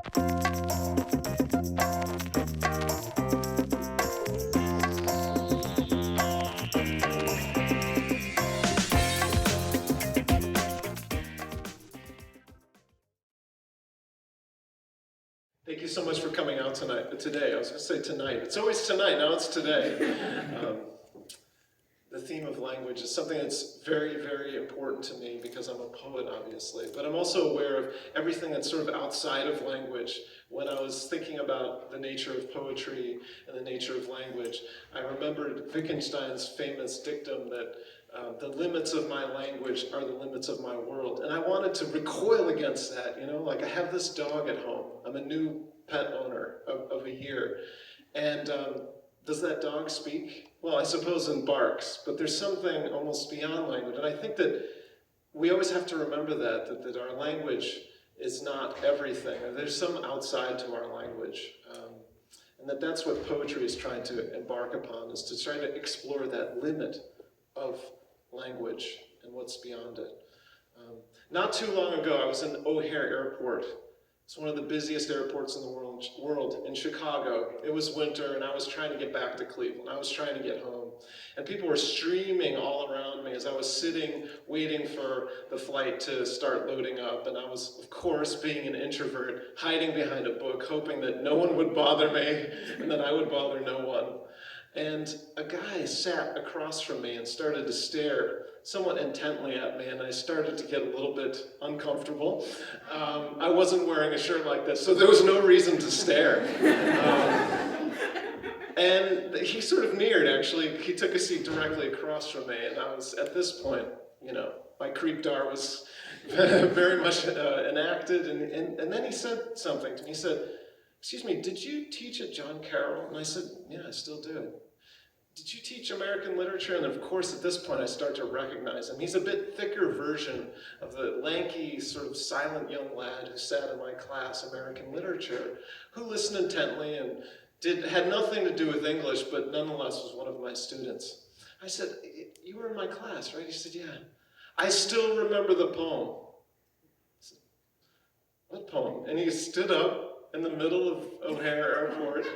Thank you so much for coming out today. I was going to say tonight. It's always tonight, now it's today. The theme of language is something that's very, very important to me because I'm a poet, obviously. But I'm also aware of everything that's sort of outside of language. When I was thinking about the nature of poetry and the nature of language, I remembered Wittgenstein's famous dictum that the limits of my language are the limits of my world. And I wanted to recoil against that, you know, like I have this dog at home. I'm a new pet owner of a year. And does that dog speak? Well, I suppose in barks, but there's something almost beyond language. And I think that we always have to remember that our language is not everything. There's some outside to our language. And that's what poetry is trying to embark upon, is to try to explore that limit of language and what's beyond it. Not too long ago, I was in O'Hare Airport. It's one of the busiest airports in the world in Chicago. It was winter, and I was trying to get back to Cleveland. I was trying to get home. And people were streaming all around me as I was sitting, waiting for the flight to start loading up. And I was, of course, being an introvert, hiding behind a book, hoping that no one would bother me and that I would bother no one. And a guy sat across from me and started to stare somewhat intently at me, and I started to get a little bit uncomfortable. I wasn't wearing a shirt like this, so there was no reason to stare. And he sort of neared, actually. He took a seat directly across from me, and I was, at this point, you know, my creepdar was very much enacted, and then he said something to me. He said, "Excuse me, did you teach at John Carroll?" And I said, "Yeah, I still do." "Did you teach American literature?" And of course, at this point, I start to recognize him. He's a bit thicker version of the lanky, sort of silent young lad who sat in my class, American literature, who listened intently and had nothing to do with English, but nonetheless was one of my students. I said, "You were in my class, right?" He said, "Yeah." "I still remember the poem." I said, "What poem?" And he stood up in the middle of O'Hare Airport,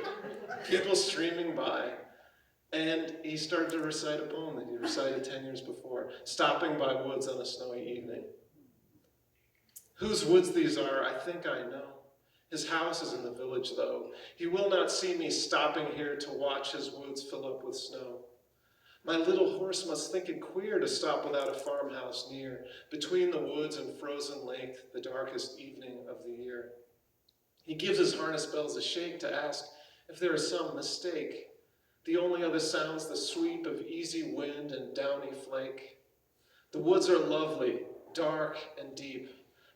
people streaming by, and he started to recite a poem that he recited 10 years before, "Stopping by woods on a snowy evening." Whose woods these are, I think I know. His house is in the village, though. He will not see me stopping here to watch his woods fill up with snow. My little horse must think it queer to stop without a farmhouse near, between the woods and frozen lake, the darkest evening of the year. He gives his harness bells a shake to ask if there is some mistake. The only other sound's the sweep of easy wind and downy flake. The woods are lovely, dark and deep,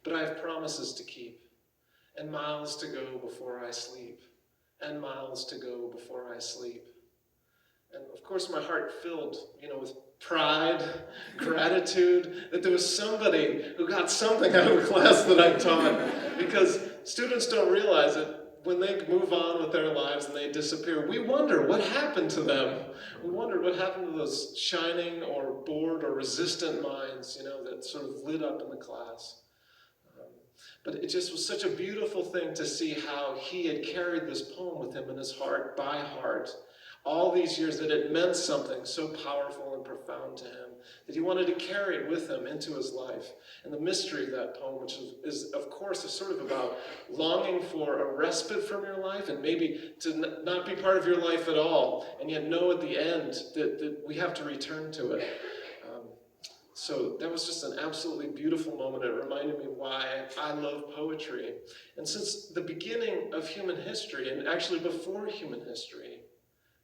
but I have promises to keep, and miles to go before I sleep, and miles to go before I sleep. And of course my heart filled, with pride, gratitude, that there was somebody who got something out of a class that I taught, because students don't realize it. When they move on with their lives and they disappear, we wonder what happened to them. We wonder what happened to those shining or bored or resistant minds, that sort of lit up in the class. But it just was such a beautiful thing to see how he had carried this poem with him in his heart, by heart, all these years, that it meant something so powerful and profound to him, that he wanted to carry it with him into his life. And the mystery of that poem, which is of course, is sort of about longing for a respite from your life, and maybe to not be part of your life at all, and yet know at the end that we have to return to it. So that was just an absolutely beautiful moment. It reminded me why I love poetry. And since the beginning of human history, and actually before human history,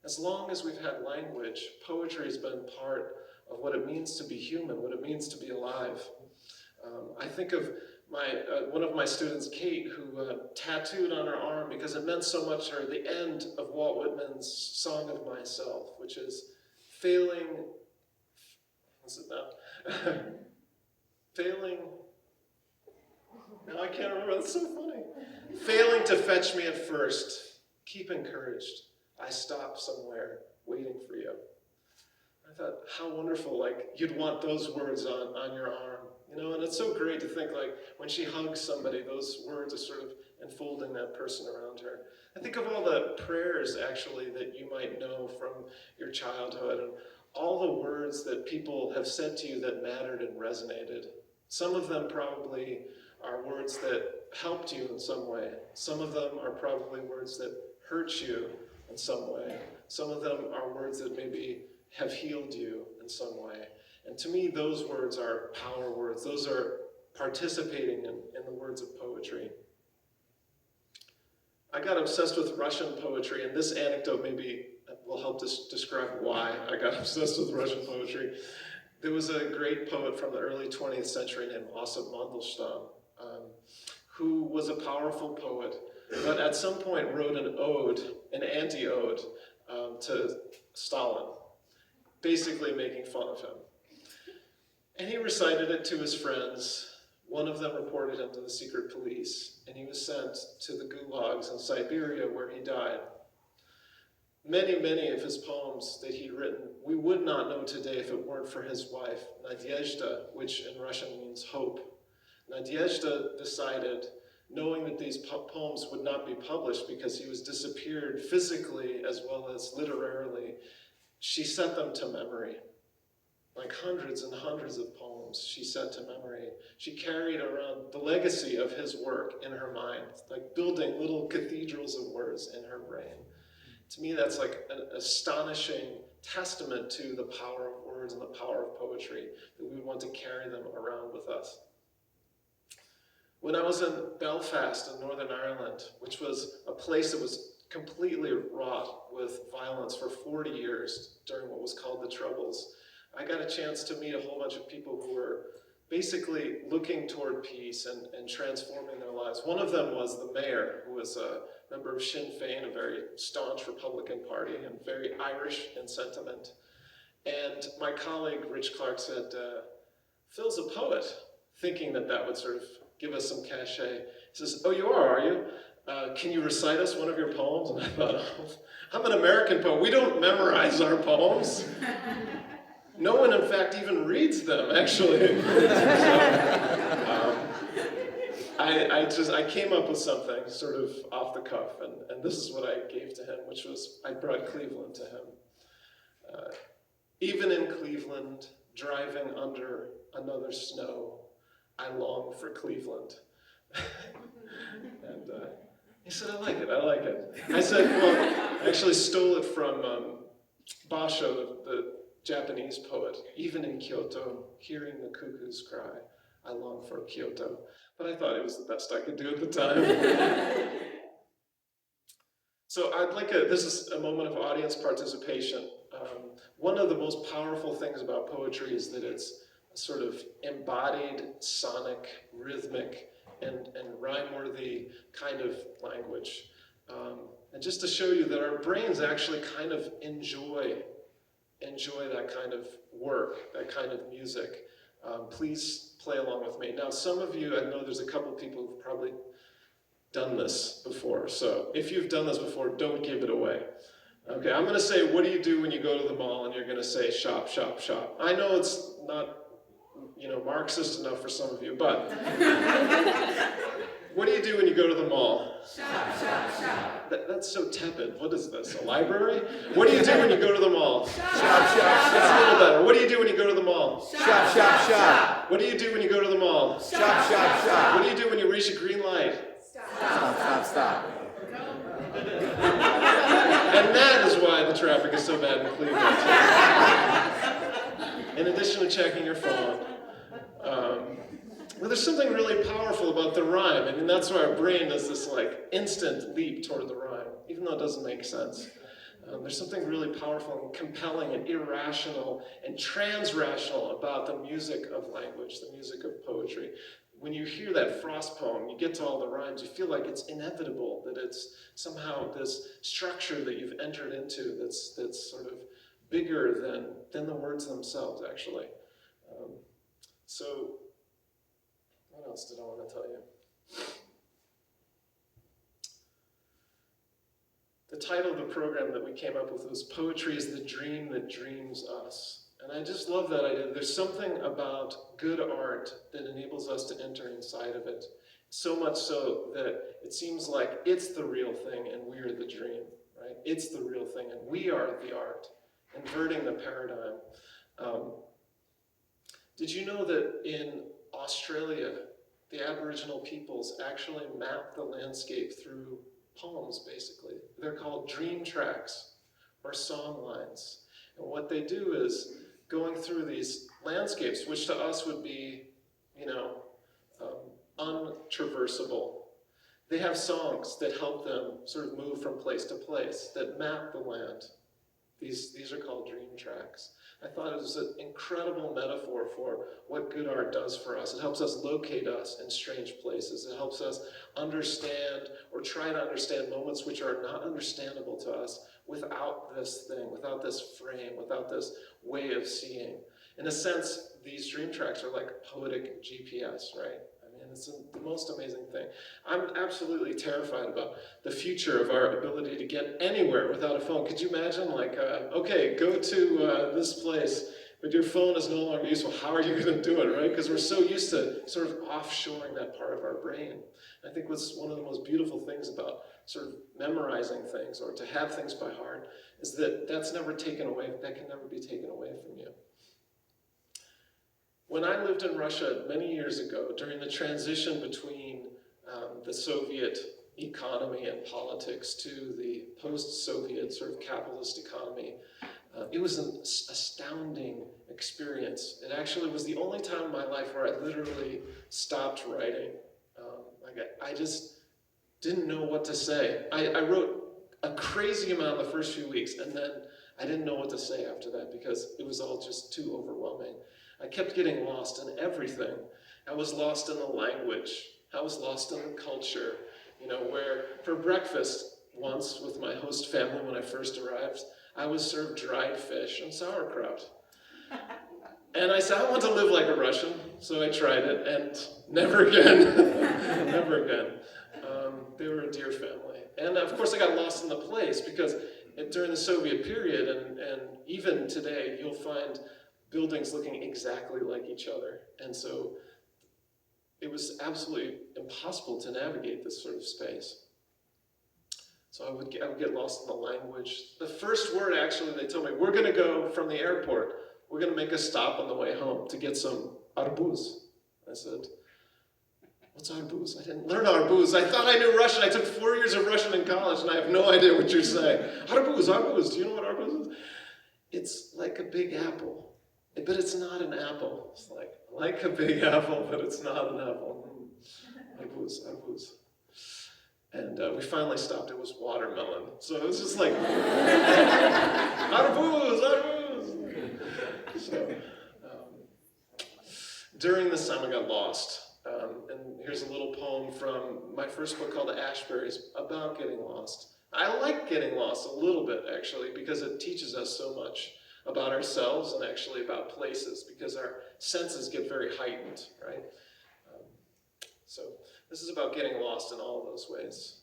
as long as we've had language, poetry has been part of what it means to be human, what it means to be alive. I think of one of my students, Kate, who tattooed on her arm, because it meant so much to her, the end of Walt Whitman's Song of Myself, which is failing, what's it now? Failing, now I can't remember, that's so funny. Failing to fetch me at first, keep encouraged. I stop somewhere waiting for you. I thought, how wonderful, you'd want those words on your arm, and it's so great to think, when she hugs somebody, those words are sort of enfolding that person around her. I think of all the prayers, actually, that you might know from your childhood, and all the words that people have said to you that mattered and resonated. Some of them probably are words that helped you in some way. Some of them are probably words that hurt you in some way. Some of them are words that maybe have healed you in some way. And to me, those words are power words. Those are participating in the words of poetry. I got obsessed with Russian poetry, and this anecdote maybe will help describe why I got obsessed with Russian poetry. There was a great poet from the early 20th century named Osip Mandelstam, who was a powerful poet, but at some point wrote an ode, an anti-ode, to Stalin, basically making fun of him. And he recited it to his friends. One of them reported him to the secret police, and he was sent to the gulags in Siberia, where he died. Many, many of his poems that he'd written, we would not know today if it weren't for his wife, Nadyezhda, which in Russian means hope. Nadyezhda decided, knowing that these poems would not be published because he was disappeared physically as well as literarily, she set them to memory. Like hundreds and hundreds of poems she set to memory. She carried around the legacy of his work in her mind, like building little cathedrals of words in her brain. To me, that's like an astonishing testament to the power of words and the power of poetry, that we would want to carry them around with us. When I was in Belfast in Northern Ireland, which was a place that was completely wrought with violence for 40 years during what was called the Troubles, I got a chance to meet a whole bunch of people who were basically looking toward peace and transforming their lives. One of them was the mayor, who was a member of Sinn Féin, a very staunch Republican Party and very Irish in sentiment. And my colleague, Rich Clark, said, Phil's a poet, thinking that that would sort of give us some cachet. He says, oh, you are you? Can you recite us one of your poems? And I thought, oh, I'm an American poet. We don't memorize our poems. No one, in fact, even reads them, actually. I came up with something sort of off the cuff, and this is what I gave to him, which was, I brought Cleveland to him. Even in Cleveland, driving under another snow, I long for Cleveland. And he said, I like it. I said, well, I actually stole it from Basho, the Japanese poet. Even in Kyoto, hearing the cuckoos cry, I long for Kyoto. But I thought it was the best I could do at the time. So this is a moment of audience participation. One of the most powerful things about poetry is that it's a sort of embodied, sonic, rhythmic, and rhyme-worthy kind of language. And just to show you that our brains actually kind of enjoy that kind of work, that kind of music. Please play along with me. Now, some of you, I know there's a couple people who've probably done this before, so if you've done this before, don't give it away. Okay, I'm gonna say, what do you do when you go to the mall? And you're gonna say, shop, shop, shop. I know it's not, Marxist enough for some of you, but what do you do when you go to the mall? Shop, shop, shop. That's so tepid. What is this, a library? What do you do when you go to the mall? Shop, shop, shop. That's a little better. What do you do when you go to the mall? Shop, shop, shop. What do you do when you go to the mall? Shop, shop, shop. What do you do when you reach a green light? Stop. And that is why the traffic is so bad in Cleveland. In addition to checking your phone. Well, there's something really powerful about the rhyme. I mean, that's why our brain does this instant leap toward the rhyme, even though it doesn't make sense. There's something really powerful and compelling and irrational and transrational about the music of language, the music of poetry. When you hear that Frost poem, you get to all the rhymes, you feel like it's inevitable, that it's somehow this structure that you've entered into that's sort of bigger than the words themselves, actually. So, what else did I want to tell you? The title of the program that we came up with was Poetry is the Dream That Dreams Us. And I just love that idea. There's something about good art that enables us to enter inside of it So much so that it seems like it's the real thing and we're the dream, right? It's the real thing and we are the art, inverting the paradigm. Did you know that in Australia, the Aboriginal peoples actually map the landscape through poems, basically? They're called dream tracks or song lines. And what they do is going through these landscapes, which to us would be, untraversable. They have songs that help them sort of move from place to place, that map the land. These are called dream tracks. I thought it was an incredible metaphor for what good art does for us. It helps us locate us in strange places. It helps us understand or try to understand moments which are not understandable to us without this thing, without this frame, without this way of seeing. In a sense, these dream tracks are like poetic GPS, right? I mean, it's the most amazing thing. I'm absolutely terrified about the future of our ability to get anywhere without a phone. Could you imagine, okay, go to this place, but your phone is no longer useful. How are you going to do it, right? Because we're so used to sort of offshoring that part of our brain. I think what's one of the most beautiful things about sort of memorizing things or to have things by heart is that that's never taken away. That can never be taken away from you. When I lived in Russia many years ago, during the transition between the Soviet economy and politics to the post-Soviet sort of capitalist economy, it was an astounding experience. It actually was the only time in my life where I literally stopped writing. I just didn't know what to say. I wrote a crazy amount the first few weeks, and then I didn't know what to say after that because it was all just too overwhelming. I kept getting lost in everything. I was lost in the language. I was lost in the culture. Where for breakfast once with my host family when I first arrived, I was served dried fish and sauerkraut. And I said, I want to live like a Russian, so I tried it, and never again. Never again. They were a dear family. And of course I got lost in the place because during the Soviet period, and even today, you'll find buildings looking exactly like each other. And so it was absolutely impossible to navigate this sort of space. So I would get lost in the language. The first word, actually, they told me, we're going to go from the airport. We're going to make a stop on the way home to get some arbuz. I said, what's arbuz? I didn't learn arbuz. I thought I knew Russian. I took 4 years of Russian in college, and I have no idea what you're saying. Arbuz. Do you know what arbuz is? It's like a big apple, but it's not an apple. It's like a big apple, but it's not an apple. Arbuz. And we finally stopped. It was watermelon. So it was just like, arbuz. So during this time I got lost. And here's a little poem from my first book called Ashberries about getting lost. I like getting lost a little bit, actually, because it teaches us so much about ourselves and actually about places, because our senses get very heightened, right? So this is about getting lost in all of those ways.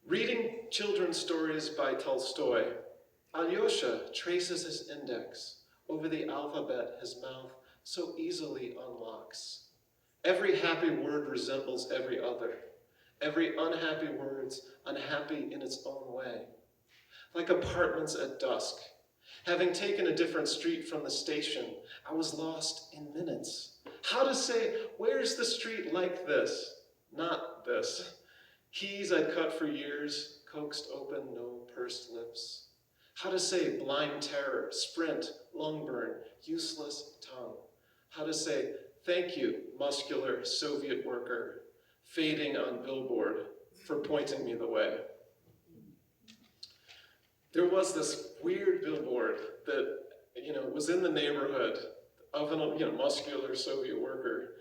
Reading children's stories by Tolstoy, Alyosha traces his index over the alphabet his mouth so easily unlocks. Every happy word resembles every other. Every unhappy word's unhappy in its own way. Like apartments at dusk. Having taken a different street from the station, I was lost in minutes. How to say, where's the street like this? Not this. Keys I'd cut for years, coaxed open, no pursed lips. How to say blind terror, sprint, lung burn, useless tongue. How to say, thank you, muscular Soviet worker, fading on billboard, for pointing me the way. There was this weird billboard that, was in the neighborhood of an, muscular Soviet worker.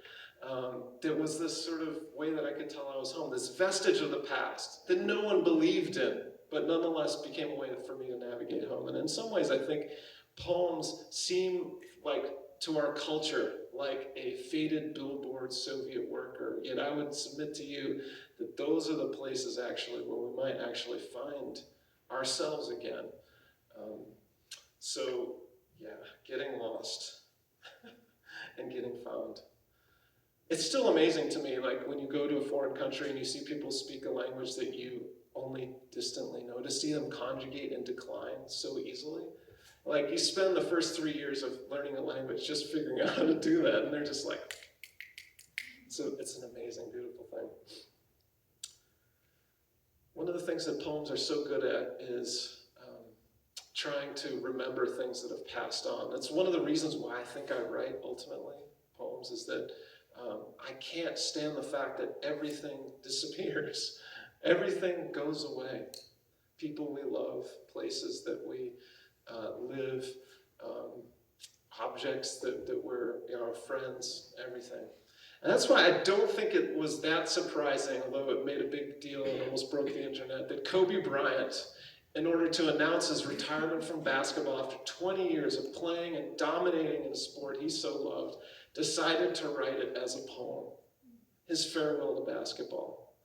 There was this sort of way that I could tell I was home, this vestige of the past that no one believed in, but nonetheless became a way for me to navigate home. And in some ways, I think poems seem like, to our culture, like a faded billboard Soviet worker. Yet I would submit to you that those are the places actually where we might actually find ourselves again. Getting lost and getting found. it's still amazing to me, like when you go to a foreign country and you see people speak a language that you only distantly know, to see them conjugate and decline so easily. Like you spend the first 3 years of learning a language just figuring out how to do that, and they're just like, so it's an amazing, beautiful thing. One of the things that poems are so good at is trying to remember things that have passed on. That's one of the reasons why I think I write, ultimately, poems, is that I can't stand the fact that everything disappears. Everything goes away. People we love, places that we live, objects that were our friends, everything. And that's why I don't think it was that surprising, although it made a big deal and almost broke the internet, that Kobe Bryant, in order to announce his retirement from basketball after 20 years of playing and dominating in a sport he so loved, decided to write it as a poem, his farewell to basketball.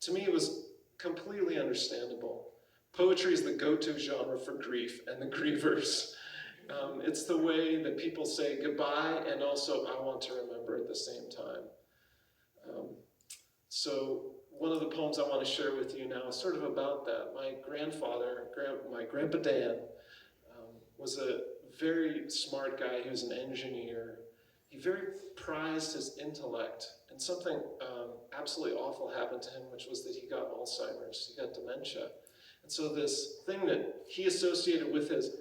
To me, it was completely understandable. Poetry is the go-to genre for grief and the grievers. It's the way that people say goodbye and also I want to remember at the same time. So one of the poems I want to share with you now is sort of about that. My grandfather, my Grandpa Dan, was a very smart guy. He was an engineer. He very prized his intellect, and something absolutely awful happened to him, which was that he got Alzheimer's, he got dementia. And so this thing that he associated with his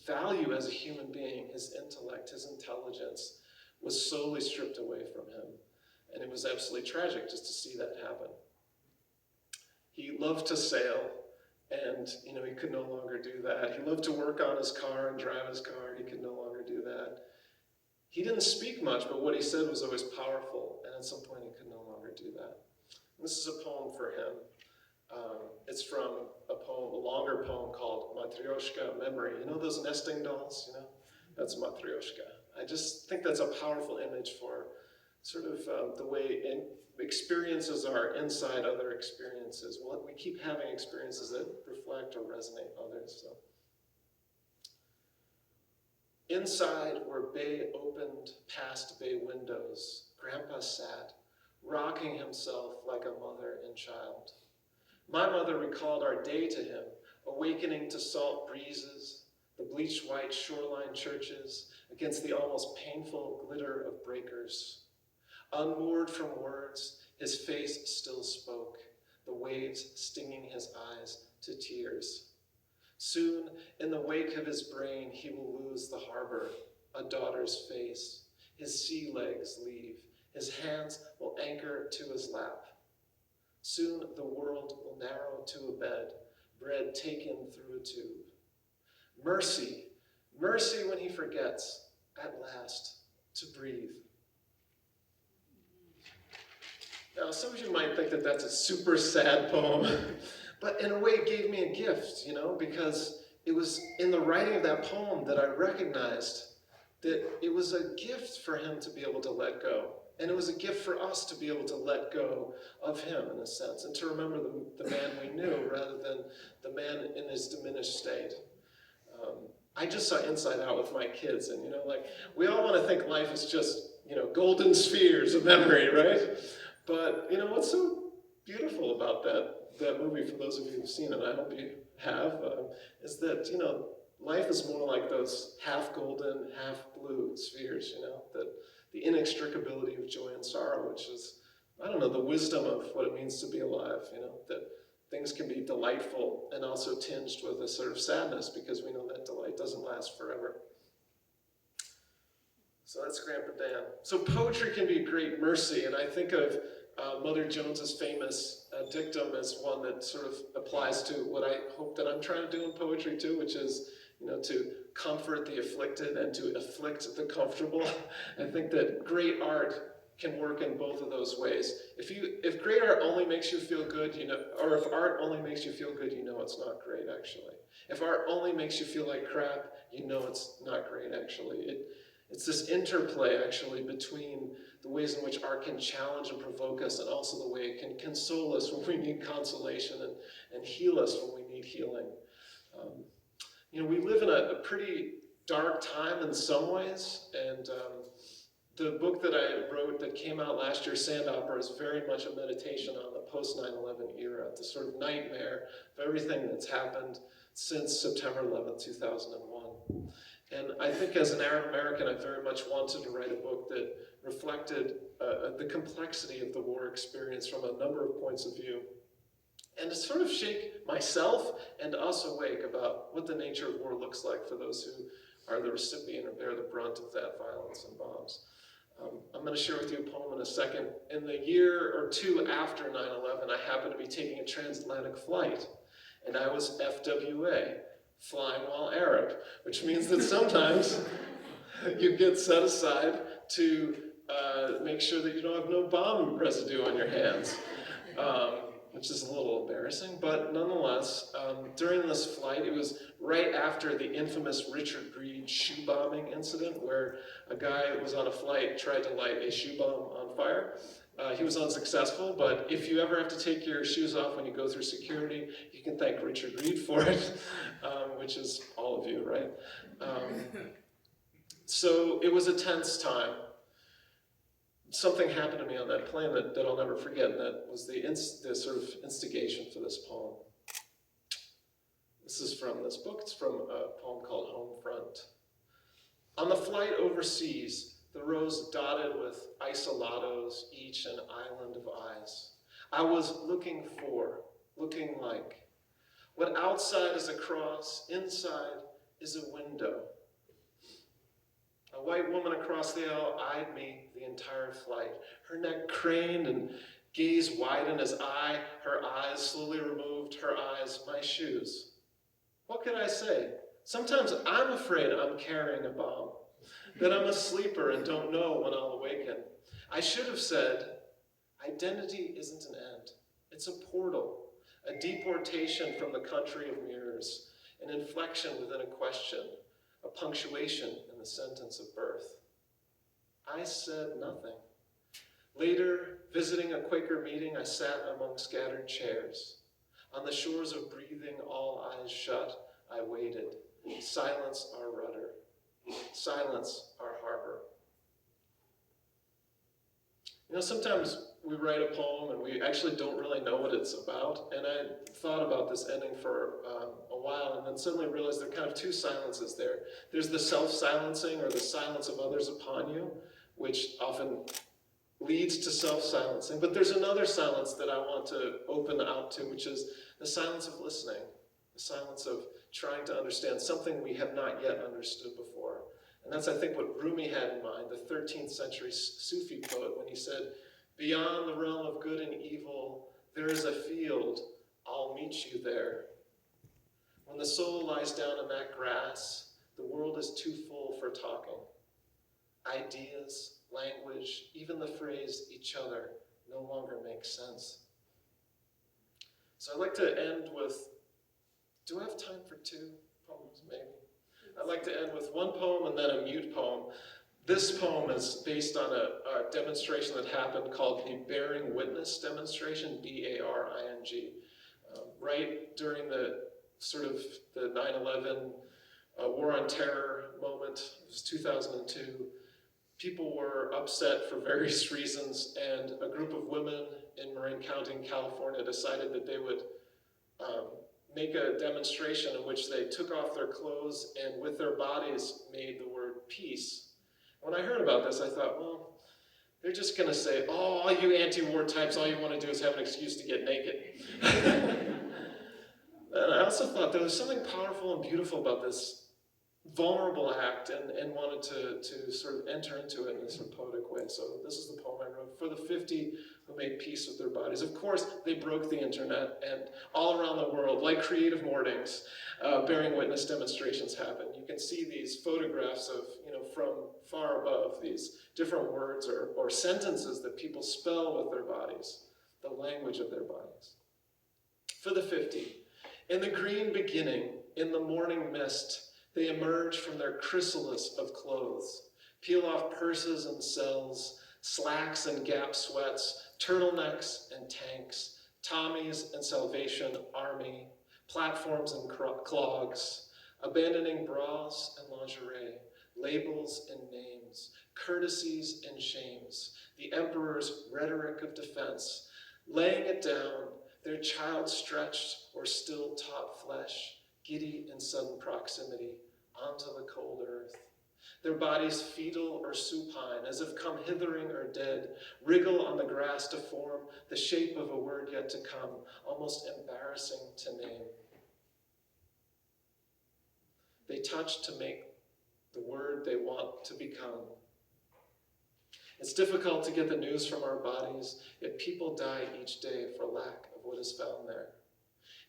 value as a human being, his intellect, his intelligence, was solely stripped away from him. And it was absolutely tragic just to see that happen. He loved to sail, and he could no longer do that. He loved to work on his car and drive his car. He could no longer do that. He didn't speak much, but what he said was always powerful, and at some point he could no longer do that. And this is a poem for him. It's from a longer poem called Matryoshka, Memory. You know those nesting dolls? That's Matryoshka. I just think that's a powerful image for sort of the way experiences are inside other experiences. Well, we keep having experiences that reflect or resonate others. So. Inside where bay opened past bay windows, Grandpa sat, rocking himself like a mother and child. My mother recalled our day to him, awakening to salt breezes, the bleached white shoreline churches against the almost painful glitter of breakers. Unmoored from words, his face still spoke, the waves stinging his eyes to tears. Soon, in the wake of his brain, he will lose the harbor, a daughter's face. His sea legs leave, his hands will anchor to his lap. Soon the world will narrow to a bed, bread taken through a tube. Mercy, mercy when he forgets, at last, to breathe. Now, some of you might think that that's a super sad poem, but in a way it gave me a gift, because it was in the writing of that poem that I recognized that it was a gift for him to be able to let go. And it was a gift for us to be able to let go of him, in a sense, and to remember the man we knew rather than the man in his diminished state. I just saw Inside Out with my kids, and we all want to think life is just, golden spheres of memory, right? But what's so beautiful about that movie, for those of you who've seen it, I hope you have, is that, life is more like those half golden, half blue spheres, that the inextricability of joy and sorrow, which is, the wisdom of what it means to be alive, that things can be delightful and also tinged with a sort of sadness because we know that delight doesn't last forever. So that's Grandpa Dan. So poetry can be a great mercy, and I think of Mother Jones's famous dictum as one that sort of applies to what I hope that I'm trying to do in poetry too, which is, to comfort the afflicted and to afflict the comfortable. I think that great art can work in both of those ways. If great art only makes you feel good, or if art only makes you feel good, it's not great, actually. If art only makes you feel like crap, it's not great, actually. It's this interplay, actually, between the ways in which art can challenge and provoke us, and also the way it can console us when we need consolation and heal us when we need healing. We live in a pretty dark time in some ways, and The book that I wrote that came out last year, Sand Opera, is very much a meditation on the post-9/11 era, the sort of nightmare of everything that's happened since September 11th, 2001. And I think as an Arab American, I very much wanted to write a book that reflected the complexity of the war experience from a number of points of view, and to sort of shake myself and us awake about what the nature of war looks like for those who are the recipient or bear the brunt of that violence and bombs. I'm going to share with you a poem in a second. In the year or two after 9/11, I happened to be taking a transatlantic flight, and I was FWA, flying while Arab, which means that sometimes you get set aside to make sure that you don't have no bomb residue on your hands, which is a little embarrassing, but nonetheless, during this flight, it was right after the infamous Richard Reed shoe bombing incident, where a guy was on a flight, tried to light a shoe bomb on fire. He was unsuccessful, but if you ever have to take your shoes off when you go through security, you can thank Richard Reed for it, which is all of you, right? So it was a tense time. Something happened to me on that plane that I'll never forget, and that was the sort of instigation for this poem. This is from this book. It's from a poem called Home Front. On the flight overseas, the rows dotted with isolados, each an island of eyes. I was looking like. What outside is a cross, inside is a window. A white woman across the aisle eyed me the entire flight. Her neck craned and gaze widened as her eyes slowly removed, her eyes, my shoes. What could I say? Sometimes I'm afraid I'm carrying a bomb, that I'm a sleeper and don't know when I'll awaken. I should have said, identity isn't an end. It's a portal, a deportation from the country of mirrors, an inflection within a question, a punctuation in the sentence of birth. I said nothing. Later, visiting a Quaker meeting, I sat among scattered chairs. On the shores of breathing, all eyes shut, I waited. Silence our rudder. Silence our harbor. You know, sometimes we write a poem and we actually don't really know what it's about. And I thought about this ending for a while, and then suddenly realized there are kind of two silences there. There's the self-silencing, or the silence of others upon you, which often leads to self-silencing. But there's another silence that I want to open out to, which is the silence of listening, the silence of trying to understand something we have not yet understood before. And that's, I think, what Rumi had in mind, the 13th century Sufi poet, when he said, "Beyond the realm of good and evil, there is a field, I'll meet you there. When the soul lies down in that grass, the world is too full for talking. Ideas, language, even the phrase each other no longer makes sense." So I'd like to end with, do I have time for two poems, maybe? I'd like to end with one poem and then a mute poem. This poem is based on a demonstration that happened called the Bearing Witness demonstration, B-A-R-I-N-G. Right during the sort of the 9/11 War on Terror moment, it was 2002. People were upset for various reasons, and a group of women in Marin County in California decided that they would make a demonstration in which they took off their clothes and with their bodies made the word peace. When I heard about this, I thought, well, they're just going to say, oh, all you anti-war types, all you want to do is have an excuse to get naked. And I also thought there was something powerful and beautiful about this vulnerable act, and wanted to sort of enter into it in a sort of poetic way. So this is the poem I wrote for the 50 who made peace with their bodies. Of course, they broke the internet, and all around the world, like CreativeMornings, Bearing Witness demonstrations happen. You can see these photographs of, from far above, these different words or sentences that people spell with their bodies, the language of their bodies. For the 50, in the green beginning, in the morning mist, they emerge from their chrysalis of clothes, peel off purses and cells, slacks and Gap sweats, turtlenecks and tanks, Tommies and Salvation Army, platforms and clogs, abandoning bras and lingerie, labels and names, courtesies and shames, the emperor's rhetoric of defense, laying it down, their child stretched or still taut flesh, giddy in sudden proximity, onto the cold earth. Their bodies fetal or supine, as if come hithering or dead, wriggle on the grass to form the shape of a word yet to come, almost embarrassing to name. They touch to make the word they want to become. It's difficult to get the news from our bodies, yet people die each day for lack of what is found there.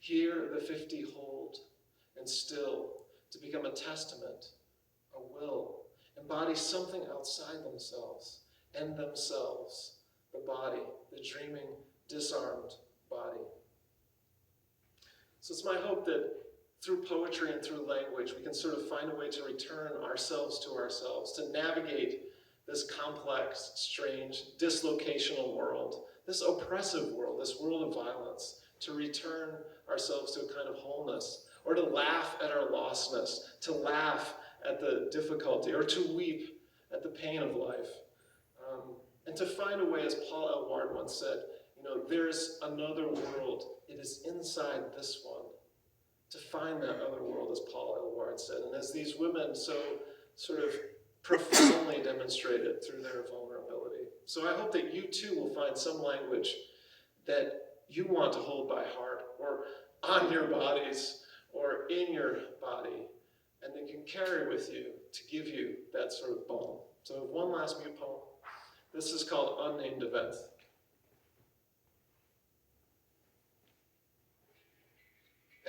Here the 50 hold, and still, to become a testament, a will, embody something outside themselves, and themselves, the body, the dreaming, disarmed body. So it's my hope that through poetry and through language, we can sort of find a way to return ourselves to ourselves, to navigate this complex, strange, dislocational world, this oppressive world, this world of violence, to return ourselves to a kind of wholeness, or to laugh at our lostness, to laugh at the difficulty, or to weep at the pain of life. And to find a way, as Paul L. Ward once said, there's another world. It is inside this one. To find that other world, as Paul L. Ward said. And as these women so sort of profoundly demonstrated through their vulnerability. So I hope that you too will find some language that you want to hold by heart, or on your bodies, or in your body, and that you can carry with you to give you that sort of balm. So one last mute poem. This is called Unnamed Event.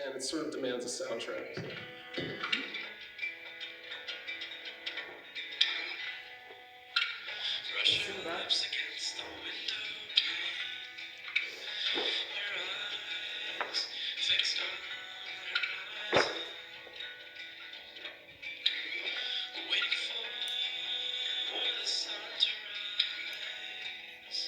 And it sort of demands a soundtrack. Brush your lips against the window pane. Your eyes fixed on the horizon, waiting for the sun to rise.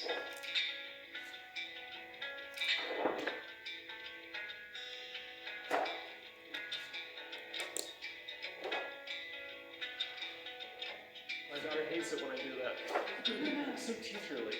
My daughter hates it when I do that. So teacherly.